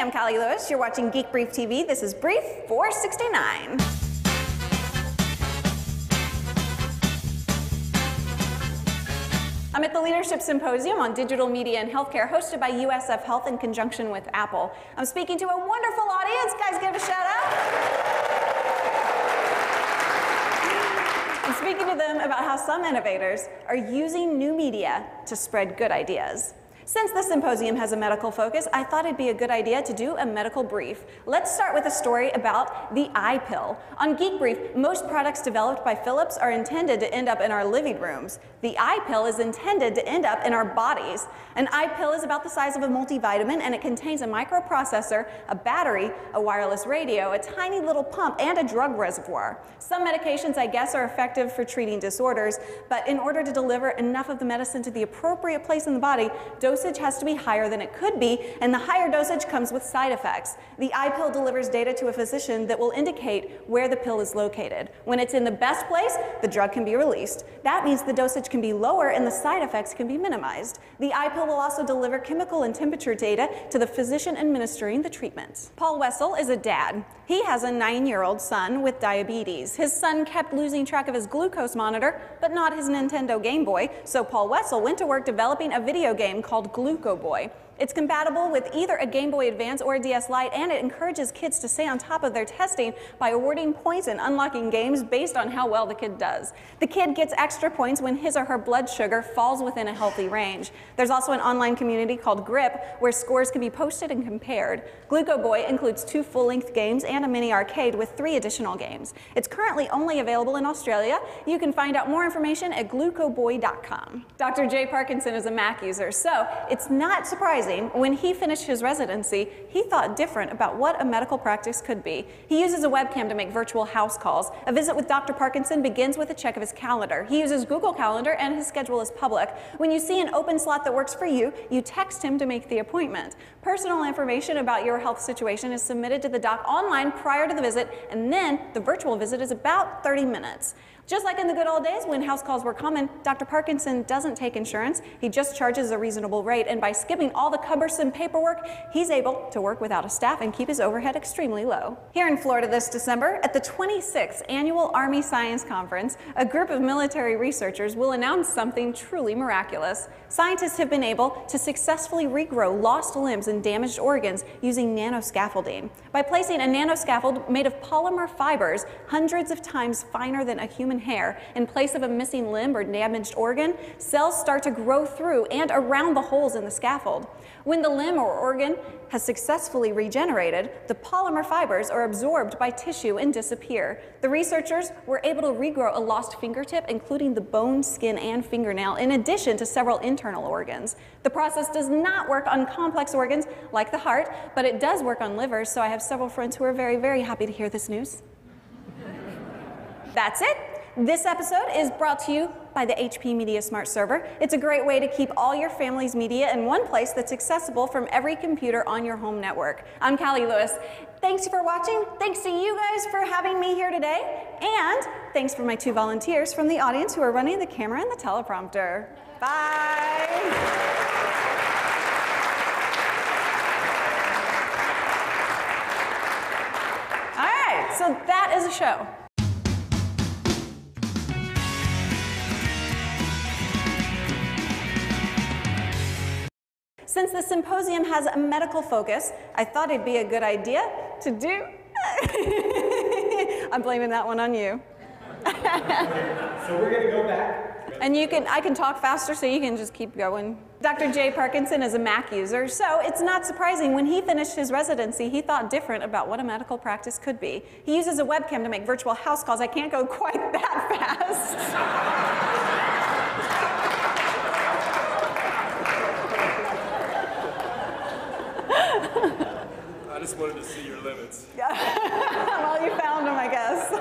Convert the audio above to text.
I'm Callie Lewis. You're watching Geek Brief TV. This is Brief 469. I'm at the Leadership Symposium on Digital Media and Healthcare, hosted by USF Health in conjunction with Apple. I'm speaking to a wonderful audience. Guys, give a shout out. I'm speaking to them about how some innovators are using new media to spread good ideas. Since the symposium has a medical focus, I thought it'd be a good idea to do a medical brief. Let's start with a story about the eye pill. On Geek Brief, most products developed by Philips are intended to end up in our living rooms. The eye pill is intended to end up in our bodies. An eye pill is about the size of a multivitamin, and it contains a microprocessor, a battery, a wireless radio, a tiny little pump, and a drug reservoir. Some medications, I guess, are effective for treating disorders, but in order to deliver enough of the medicine to the appropriate place in the body, dosage has to be higher than it could be, and the higher dosage comes with side effects. The eye pill delivers data to a physician that will indicate where the pill is located. When it's in the best place, the drug can be released. That means the dosage can be lower and the side effects can be minimized. The eye pill will also deliver chemical and temperature data to the physician administering the treatment. Paul Wessel is a dad. He has a 9-year-old son with diabetes. His son kept losing track of his glucose monitor, but not his Nintendo Game Boy, so Paul Wessel went to work developing a video game called Gluco Boy. It's compatible with either a Game Boy Advance or a DS Lite, and it encourages kids to stay on top of their testing by awarding points and unlocking games based on how well the kid does. The kid gets extra points when his or her blood sugar falls within a healthy range. There's also an online community called Grip where scores can be posted and compared. Gluco Boy includes 2 full-length games and a mini arcade with 3 additional games. It's currently only available in Australia. You can find out more information at glucoboy.com. Dr. Jay Parkinson is a Mac user, so it's not surprising when he finished his residency, he thought different about what a medical practice could be. He uses a webcam to make virtual house calls. A visit with Dr. Parkinson begins with a check of his calendar. He uses Google Calendar and his schedule is public. When you see an open slot that works for you, you text him to make the appointment. Personal information about your health situation is submitted to the doc online prior to the visit, and then the virtual visit is about 30 minutes. Just like in the good old days when house calls were common, Dr. Parkinson doesn't take insurance. He just charges a reasonable rate, and by skipping all the cumbersome paperwork, he's able to work without a staff and keep his overhead extremely low. Here in Florida this December, at the 26th Annual Army Science Conference, a group of military researchers will announce something truly miraculous. Scientists have been able to successfully regrow lost limbs and damaged organs using nanoscaffolding. By placing a nanoscaffold made of polymer fibers hundreds of times finer than a human hair in place of a missing limb or damaged organ, cells start to grow through and around the holes in the scaffold. When the limb or organ has successfully regenerated, the polymer fibers are absorbed by tissue and disappear. The researchers were able to regrow a lost fingertip, including the bone, skin, and fingernail, in addition to several internal organs. The process does not work on complex organs like the heart, but it does work on livers, so I have several friends who are very, very happy to hear this news. That's it. This episode is brought to you by the HP Media Smart Server. It's a great way to keep all your family's media in one place that's accessible from every computer on your home network. I'm Callie Lewis. Thanks for watching. Thanks to you guys for having me here today. And thanks for my 2 volunteers from the audience who are running the camera and the teleprompter. Bye. All right, so that is a show. Since the symposium has a medical focus, I thought it'd be a good idea to do... I'm blaming that one on you. So we're going to go back. And I can talk faster so you can just keep going. Dr. Jay Parkinson is a Mac user, so it's not surprising when he finished his residency, he thought different about what a medical practice could be. He uses a webcam to make virtual house calls. I can't go quite that fast. I just wanted to see your limits. Well, you found them, I guess.